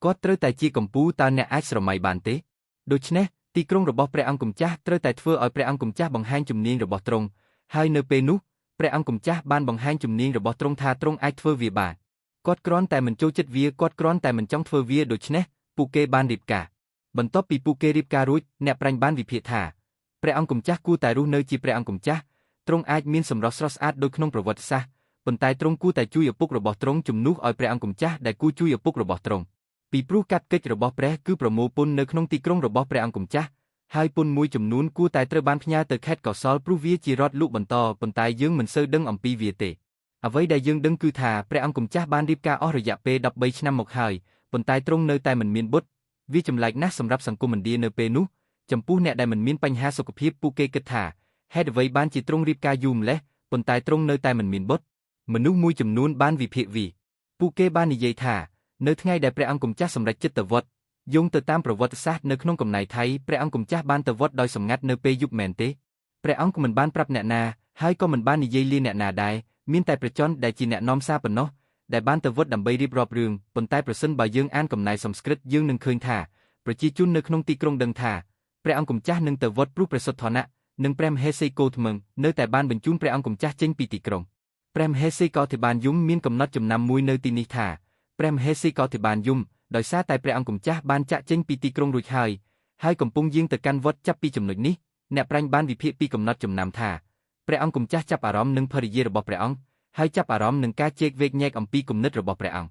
គាត់ត្រូវតែជាកម្ពូលតើអ្នកអាចស្រមៃបានទេដូច្នេះទីក្រុងរបស់ព្រះអង្គម្ចាស់ត្រូវតែធ្វើឲ្យព្រះអង្គម្ចាស់បង្ហាញជំនាញរបស់ទ្រង់ហើយនៅពេលនោះព្រះអង្គម្ចាស់បានបង្ហាញជំនាញរបស់ទ្រង់ថាទ្រង់អាចធ្វើវាបានគាត់គ្រាន់តែមិនចូលចិត្តវាគាត់គ្រាន់តែមិនចង់ធ្វើវាដូច្នេះពួកគេបានរៀបការបន្ទាប់ពីពួកគេរៀបការរួចអ្នកប្រាជ្ញបានវិភាគថាព្រះអង្គម្ចាស់គួរតែរស់នៅជាព្រះអង្គម្ចាស់ទ្រង់អាចមានសម្រស់ស្រស់ស្អាតដូចក្នុងប្រវត្តិសាស្ត្រប៉ុន្តែទ្រង់គួរតែជួយឪពុករបស់ទ្រង់ជំនួសឲ្យព្រះអង្គម្ចាស់ដែលគួរជួយឪពុករបស់ទ្រង់ពីព្រោះកាត់កិច្ចរបស់ព្រះគឺប្រមូលពន្ធនៅក្នុងទីក្រុងរបស់ព្រះអង្គម្ចាស់ហើយពន្ធមួយចំនួនគួរតែត្រូវបានផ្ញើទៅខេត្តកោសលព្រោះវាជារដ្ឋលក់បន្តប៉ុន្តែយើងមិនសូវដឹងអំពីវាទេអ្វីដែលយើងដឹងគឺថាព្រះអង្គម្ចាស់បានរៀបការអស់រយៈពេល13ឆ្នាំមកហើយប៉ុន្តែទ្រង់នៅតែមិនមានបុត្រវាចម្លែកណាស់សម្រាប់សង្គមឥណ្ឌានៅពេលនោះចំពោះអ្នកដែលមិនមានបញ្ហាសុខភាពពួកគេគិតថាហេតុអ្វីបានជាទ្រង់រៀបការយូរម្ល៉េះប៉ុន្តែទ្រង់នៅតែមិនមានបុត្រមនុស្សមួយចំនួនបានវិភាគវាពួកគេបាននិយាយថានៅថ្ងៃដែលព្រះអង្គម្ចាស់សម្រេចចិត្តទៅវត្តយោងទៅតាមប្រវត្តិសាស្ត្រនៅក្នុងកំណែថៃព្រះអង្គម្ចាស់បានទៅវត្តដោយសម្ងាត់នៅពេលយប់មែនទេ ព្រះអង្គមិនបានប្រាប់អ្នកណាហើយក៏មិនបាននិយាយលាអ្នកណាដែរមានតែព្រះចន្ទដែលជាអ្នកនាំសារប៉ុណ្ណោះដែលបានទៅវត្តដើម្បីរៀបរាប់រឿងប៉ុន្តែប្រសិនបើយើងអានកំណាយសំស្ក្រឹតយើងនឹងឃើញថាប្រជាជននៅក្នុងទីក្រុងដឹងថាព្រះអង្គម្ចាស់នឹងទៅវត្តព្រោះព្រះសុទ្ធនៈនិងព្រះមហេសីកូថ្មឹងនៅតែបានបញ្ជូនព្រះអង្គម្ចាស់ចេញពីទីក្រុងព្រះមហេសីកោធិបានយំមានកំណត់ចំណាំមួយនៅទីនេះថាព្រះមហេសីកោធិបានយំដោយសារតែព្រះអង្គម្ចាស់បានចាក់ចេញពីទីក្រុងរួចហើយកំពុងយាងទៅកាន់វត្តចាប់ពីចំណុចនេះអ្នកប្រាជ្ញបានវិភាគពីកំណត់ចំណាំថាព្រះអង្គម្ចាស់ចាប់អារម្មណ៍នឹងភរិយារបស់ព្រះអង្គហើយចាប់អារម្មណ៍នឹងការជែកវែកញែកអំពីគំនិតរបស់ព្រះអង្គ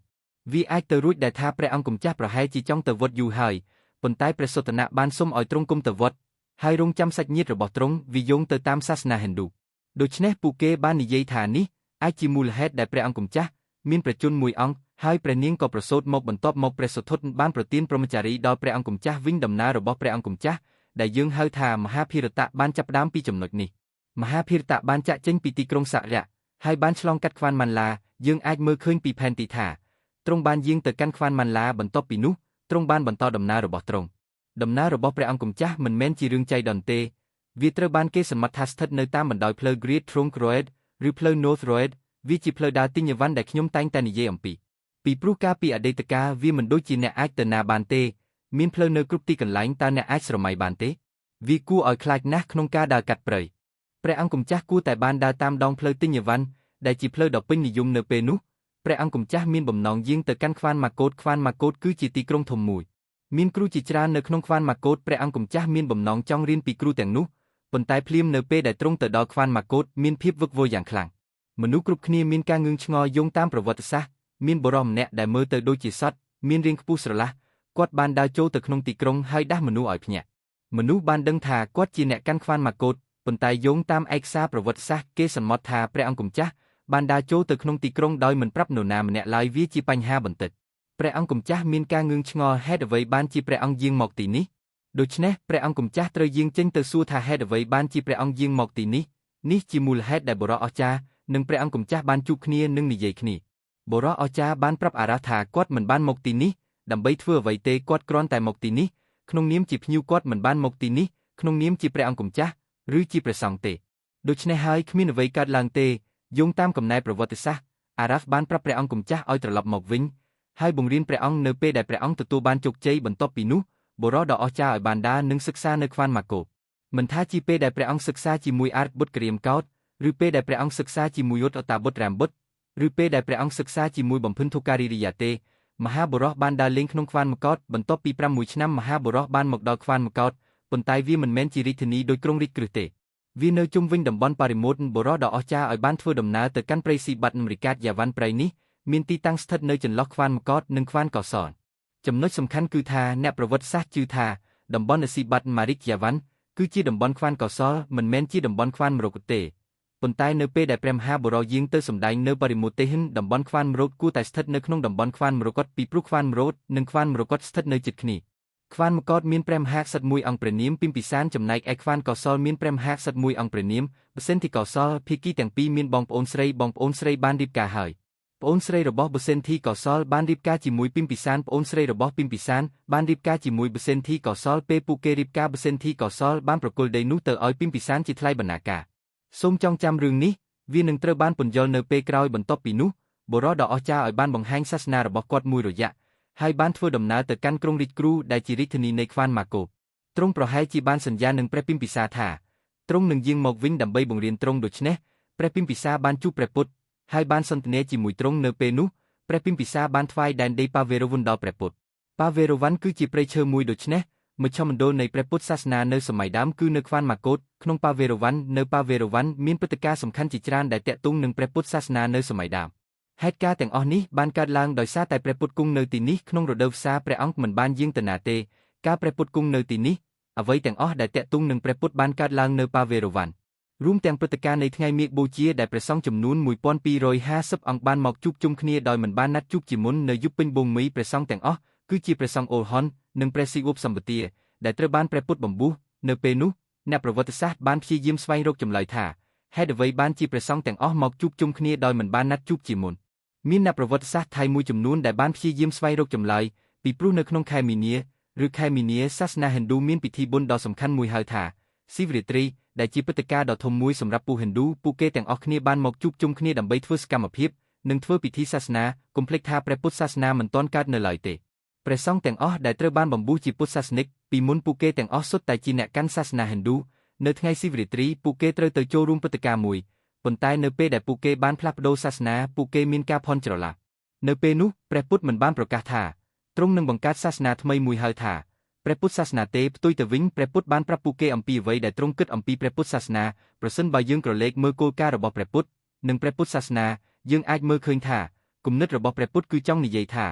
វាអាចទៅរួចដែលថាព្រះអង្គម្ចាស់ប្រហែលជាចង់ទៅវត្តយូរហើយប៉ុន្តែព្រះសុទ្ធនៈបានសុំឲ្យទ្រង់គុំទៅវត្តហើយរងចាំសាច់ញាតិរបស់ទ្រង់វិយោងទៅតាមសាសនាហិណ្ឌូដូច្នេះពួកគេបាននិយាយថានេះអាចជាមូលហេតុដែលព្រះអង្គម្ចាស់មានប្រជជនមួយអង្គហើយព្រះនាងក៏ប្រសូតមកបន្ទាប់មកព្រះសុទ្ធនបានប្រទានព្រហ្មចារីដល់ព្រះអង្គម្ចាស់វិញដំណើររបស់ព្រះអង្គម្ចាស់ដែលយើងហៅថាមហាភារតៈបានចាប់ផ្ដើមពីចំណុចនេះមហាភារតៈបានចាក់ចេញពីទីក្រុងសរៈហើយបានឆ្លងកាត់ខ្វានម៉ាន់ឡាយើងអាចមើលឃើញពីផែនទីថាទ្រង់បានយាងទៅកាន់ខ្វានម៉ាន់ឡាបន្ទាប់ពីនោះទ្រង់បានបន្តដំណើររបស់ទ្រង់ដំណើររបស់ព្រះអង្គម្ចាស់មិនមែនជារឿងចៃដន្យទេវាត្រូវបានគេសន្មតថាស្ថិតនៅតាមបណ្ដោយផ្លូវ Great Trunk Road ឬផ្លូវ North Road វាជាផ្លូវដើរទិញអីវ៉ាន់ដែលខ្ញុំតែងតែនិយាយអំពីព្រោះកាលពីអតីតកាលវាមិនដូចជាអ្នកអាចទៅណាបានទេមានផ្លូវនៅគ្រប់ទីកន្លែងតើអ្នកអាចស្រមៃបានទេវាគួរឲ្យខ្លាចណាស់ក្នុងការដើរកាត់ព្រៃព្រះអង្គម្ចាស់គួរតែបានដើរតាមដងផ្លូវទិញអីវ៉ាន់ដែលជាផ្លូវដ៏ពេញនិយមនៅពេលនោះព្រះអង្គម្ចាស់មានបំណងយាងទៅកាន់ខ្វានម៉ាកូតគឺជាទីក្រុងធំមួយមានគ្រូជាច្រើននៅក្នុងខ្វានម៉ាកូតព្រះអង្គម្ចាស់មានបំណងចង់រៀនពីគ្រូទាំងនោះប៉ុន្តែភ្លាមនៅពេលដែលទ្រង់ទៅដល់ខ្វានម៉ាកូតមានភាពវឹកវរយ៉ាងខ្លាំងមនុស្សគ្រប់គ្នាមានការងឿងឆ្ងល់យោងតាមប្រវត្តិសាស្ត្រមានបុរសម្នាក់ដែលមើលទៅដូចជាសត្វមានរាងខ្ពស់ស្រឡះគាត់បានដើរចូលទៅក្នុងទីក្រុងហើយដាស់មនុស្សឲ្យភ្ញាក់មនុស្សបានដឹងថាគាត់ជាអ្នកកាន់ខ្វានម៉ាកូតប៉ុន្តែយោងតាមឯកសារប្រវត្តិសាស្ត្រគេសន្មតថាព្រះអង្គម្ចាស់បានដើរចូលទៅក្នុងទីក្រុងដោយមិនប្រាប់នរណាម្នាក់ឡើយវាជាបញ្ហាបន្តិចព្រះអង្គម្ចាស់មានការងឿងឆ្ងល់ហេតុអ្វីបានជាព្រះអង្គយាងមកទីនេះដូច្នេះព្រះអង្គម្ចាស់ត្រូវយាងចេញទៅសួរថាហេតុអ្វីបានជាព្រះអង្គយាងមកទីនេះនេះជាមូលហេតុដែលបុរសអស្ចារ្យនិងព្រះអង្គម្ចាស់បានជួបគ្នានិងនិយាយគ្នាបុរសអស្ចារ្យបានប្រាប់អារ៉ាថាគាត់មិនបានមកទីនេះដើម្បីធ្វើអ្វីទេគាត់គ្រាន់តែមកទីនេះក្នុងនាមជាភ្ញៀវគាត់មិនបានមកទីនេះក្នុងនាមជាព្រះអង្គម្ចាស់ឬជាព្រះសង្ឃទេដូច្នេះហើយគ្មានអ្វីកើតឡើងទេយោងតាមកំណែប្រវត្តិសាស្ត្រអារ៉ាហ្វបានប្រាប់ព្រះអង្គម្ចាស់ឲ្យត្រឡប់មកវិញហើយបង្រៀនព្រះអង្គនៅពេលដែលព្រះអង្គទទួលបានជោគជ័យបន្ទាប់ពីនោះបុរសដ៏អស្ចារ្យឲ្យបានដើរនិងសិក្សានៅខ្វានម៉ាកូតមិនថាជាពេលដែលព្រះអង្គសិក្សាជាមួយអារបុត្រក្រៀមកោតឬពេលដែលព្រះអង្គសិក្សាជាមួយយុទ្ធតាបុត្ររាមបុត្រឬពេលដែលព្រះអង្គសិក្សាជាមួយបំភិនធុការីរិយាទេមហាបុរសបានដើរលេងក្នុងខ្វានម៉ាកូតបន្ទាប់ពី6ឆ្នាំមហាបុរសបានមកដល់ខ្វានម៉ាកូតប៉ុន្តែវាមិនមែនជារាជធានីដោយក្រុងរាជគ្រឹះទេវានៅជុំវិញតំបន់បរិមូតបុរសដ៏អស្ចារ្យឲ្យបានធ្វើដំណើរទៅកាន់ព្រៃស៊ីបាត់នំរីកាតយ៉ាវ៉ាន់ព្រៃនេះមានទីតាំងស្ថិតនៅចន្លោះខ្វានម៉ាកូតនិងខ្វានកោសលចំណុចសំខាន់គឺថាអ្នកប្រវត្តិសាស្ត្រជឿថាតំបន់ស៊ីបាត់ម៉ារីកយ៉ាវ៉ាន់គឺជាតំបន់ខ្វានកោសលមិនមែនជាតំបន់ខ្វានមរកតទេប៉ុន្តែនៅពេលដែលព្រះមហាបុរសយាងទៅសម្ដែងនៅបរិមូតទេហិនតំបន់ខ្វានមរកគួរតែស្ថិតនៅក្នុងតំបន់ខ្វានមរកតពីព្រោះខ្វានមរកនិងខ្វានមរកតស្ថិតនៅជិតគ្នាខ្វានម៉ាកូតមានព្រះមហាក្សត្រមួយអង្គព្រះនាមពិមពិសានចំណែកឯខ្វានកោសលមានព្រះមហាក្សត្រមួយអង្គព្រះនាមបសិនធីកោសលភាគីទាំងពីរមានបងប្អូនស្រីបានរៀបការហើយប្អូនស្រីរបស់បសិនធីកោសលបានរៀបការជាមួយពិមពិសានប្អូនស្រីរបស់ពិមពិសានបានរៀបការជាមួយបសិនធីកោសលពេលពួកគេរៀបការបសិនធីកោសលបានប្រគល់ដីនោះទៅឲ្យពិមពិសានជាថ្លៃបណ្ណាការសូមចងចាំរឿងនេះវានឹងត្រូវបានពន្យល់នៅពេលក្រោយបន្ទាប់ពីនោះបុរសដ៏អស្ចារ្យឲ្យបានបង្ហាញសាសនារបស់គាត់មួយរយៈហើយបានធ្វើដំណើរទៅកាន់ក្រុងរាជគ្រូដែលជារាជធានីនៃខ្វានម៉ាកូតទ្រង់ប្រហែលជាបានសន្យានឹងព្រះពិមពិសាថាទ្រង់នឹងយាងមកវិញដើម្បីបង្រៀនទ្រង់ដូច្នេះព្រះពិមពិសាបានជួបព្រះពុទ្ធហើយបានសន្ទនាជាមួយទ្រង់នៅពេលនោះព្រះពិមពិសាបានថ្វាយដែនដីប៉ាវេរវ័នដល់ព្រះពុទ្ធប៉ាវេរវ័នគឺជាព្រៃឈើមួយដូច្នេះមជ្ឈមណ្ឌលនៃព្រះពុទ្ធសាសនានៅសម័យដើមគឺនៅខ្វានម៉ាកូតក្នុងប៉ាវេរវ័ននៅប៉ាវេរវ័នមានព្រឹត្តិការណ៍សំខាន់ជាច្រើនដែលទាក់ទងនឹងព្រះពុទ្ធសាសនានៅសម័យដើមហេតុការណ៍ទាំងអស់នេះបានកើតឡើងដោយសារតែព្រះពុទ្ធគង់នៅទីនេះក្នុងរដូវវស្សាព្រះអង្គមិនបានយាងទៅណាទេការព្រះពុទ្ធគង់នៅទីនេះអ្វីទាំងអស់ដែលទាក់ទងនឹងព្រះពុទ្ធបានកើតឡើងនៅប៉ាវេរវ័នរួមទាំងព្រឹត្តិការណ៍នៃថ្ងៃមាឃបូជាដែលព្រះសង្ឃចំនួន1250អង្គបានមកជួបជុំគ្នាដោយមិនបានណាត់ជួបជាមុននៅយុគពេញបូមីព្រះសង្ឃទាំងអស់គឺជាព្រះសង្ឃអូហុននិងព្រះស៊ីវុបសម្បទាដែលត្រូវបានព្រះពុទ្ធបំពុះនៅពេលនោះអ្នកប្រវត្តិសាស្ត្របានព្យាយាមស្វែងរកចម្លើយថាហេតុអ្វីបានជាព្រះសង្ឃទាំងអស់មកជួបជុំគ្នាដោយមិនបានណាត់ជួបជាមុនមានអ្នកប្រវត្តិសាស្ត្រថៃមួយចំនួនដែលបានព្យាយាមស្វែងរកចម្លើយពីព្រោះនៅក្នុងខែមីនាសាសនាហិណ្ឌូមានពិធីបុណ្យដ៏សំខាន់មួយហៅថាស៊ីវរាត្រី ដែលជាព្រឹត្តិការណ៍ដ៏ធំមួយសម្រាប់ពួកហិណ្ឌូពួកគេទាំងអស់គ្នាបានមកជួបជុំគ្នាដើម្បីធ្វើសកម្មភាពនិងធ្វើពិធីសាសនាកុំភ្លេចថាព្រះពុទ្ធសាសនាមិនទាន់កើតនៅឡើយទេព្រះសង្ឃទាំងអស់ដែលត្រូវបានបំពុះជាពុទ្ធសាសនិកពីមុនពួកគេទាំងអស់សុទ្ធតែជាអ្នកកាន់សាសនាហិណ្ឌូនៅថ្ងៃសិវរាត្រីពួកគេត្រូវទៅចូលរួមព្រឹត្តិការណ៍មួយប៉ុន្តែនៅពេលដែលពួកគេបានផ្លាស់ប្ដូរសាសនាពួកគេមានការភ័ន្តច្រឡំនៅពេលនោះព្រះពុទ្ធមិនបានប្រកាសថាទ្រង់នឹងបង្កើតសាសនាថ្មីមួយហើយថាព្រះពុទ្ធសាសនាទេផ្ទុយទៅវិញព្រះពុទ្ធបានប្រាប់ពួកគេអំពីអ្វីដែលទ្រង់គិតអំពីព្រះពុទ្ធសាសនាប្រសិនបើយើងក្រឡេកមើលគោលការណ៍របស់ព្រះពុទ្ធនិងព្រះពុទ្ធសាសនាយើងអាចមើលឃើញថាគំនិតរបស់ព្រះពុទ្ធគឺចង់និយាយថា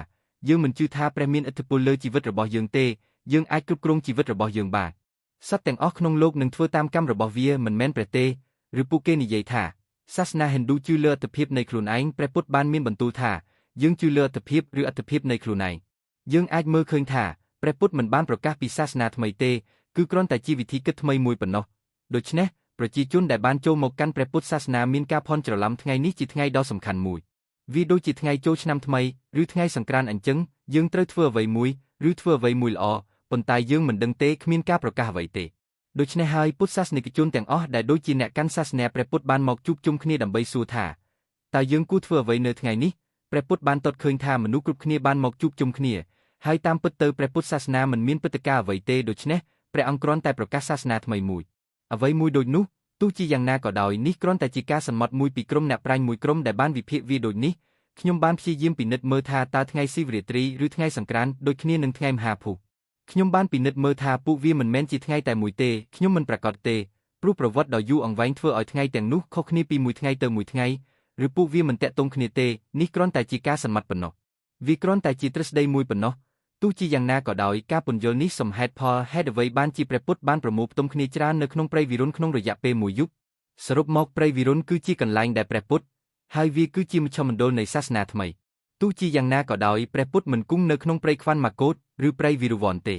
យើងមិនជឿថាព្រះមានឥទ្ធិពលលើជីវិតរបស់យើងទេយើងអាចគ្រប់គ្រងជីវិតរបស់យើងបានសត្វទាំងអស់ក្នុងโลกនឹងធ្វើតាមកម្មរបស់វាមិនមែនព្រះទេឬពួកគេនិយាយថាសាសនាហិណ្ឌូជឿលើអត្តភាពនៃខ្លួនឯងព្រះពុទ្ធបានមានបន្ទូលថាយើងជឿលើអត្តភាពឬអត្តភាពនៃខ្លួនឯងយើងអាចមើលឃើញថាព្រះពុទ្ធមិនបានប្រកាសពីសាសនាថ្មីទេគឺគ្រាន់តែជាវិធីគិតថ្មីមួយប៉ុណ្ណោះដូច្នេះប្រជាជនដែលបានចូលមកកាន់ព្រះពុទ្ធសាសនាមានការភ័ន្តច្រឡំថ្ងៃនេះជាថ្ងៃដ៏សំខាន់មួយវាដូចជាថ្ងៃចូលឆ្នាំថ្មីឬថ្ងៃសង្ក្រាន្តអញ្ចឹងយើងត្រូវធ្វើអ្វីមួយឬធ្វើអ្វីមួយល្អប៉ុន្តែយើងមិនដឹងទេគ្មានការប្រកាសអ្វីទេដូច្នេះហើយពុទ្ធសាសនិកជនទាំងអស់ដែលដូចជាអ្នកកាន់សាសនាព្រះពុទ្ធបានមកជួបជុំគ្នាដើម្បីសួរថាតើយើងគួរធ្វើអ្វីនៅថ្ងៃនេះព្រះពុទ្ធបានទាត់ឃើញថាមនុស្សគ្រប់គ្នាបានមកជួបជុំគ្នាហើយតាមពិតទៅព្រះពុទ្ធសាសនាមិនមានព្រឹត្តិការណ៍អ្វីទេដូច្នេះព្រះអង្គគ្រាន់តែប្រកាសសាសនាថ្មីមួយអ្វីមួយដូចនោះទោះជាយ៉ាងណាក៏ដោយនេះគ្រាន់តែជាការសន្មត់មួយពីក្រុមអ្នកប្រាជ្ញមួយក្រុមដែលបានវិភាគវាដូចនេះខ្ញុំបានព្យាយាមពិនិត្យមើលថាតើថ្ងៃសិវរាត្រីឬថ្ងៃសង្ក្រាន្តដូចគ្នានឹងថ្ងៃមហាភូមិខ្ញុំបានពិនិត្យមើលថាពួកវាមិនមែនជាថ្ងៃតែមួយទេខ្ញុំមិនប្រកាសទេព្រោះប្រវត្តិដ៏យូរអង្វែងធ្វើឲ្យថ្ងៃទាំងនោះខុសគ្នាពីមួយថ្ងៃទៅមួយថ្ងៃឬពួកវាមិនតាក់ទងគ្នាទេនេះគ្រាន់តែជាការសន្មត់ប៉ុណ្ណោះវាគ្រាន់តែជាទ្រឹស្ដីមួយប៉ុណ្ណោះទោះជាយ៉ាងណាក៏ដោយការពន្យល់នេះសមហេតុផលហេតុអ្វីបានជាព្រះពុទ្ធបានប្រមូលផ្តុំគ្នាច្រើននៅក្នុងព្រៃវិរុណក្នុងរយៈពេលមួយយប់សរុបមកព្រៃវិរុណគឺជាកន្លែងដែលព្រះពុទ្ធហើយវាគឺជាមជ្ឈមណ្ឌលនៃសាសនាថ្មីទោះជាយ៉ាងណាក៏ដោយព្រះពុទ្ធមិនគង់នៅក្នុងព្រៃខ្វាន់ម៉ាកូតឬព្រៃវិរុវ័នទេ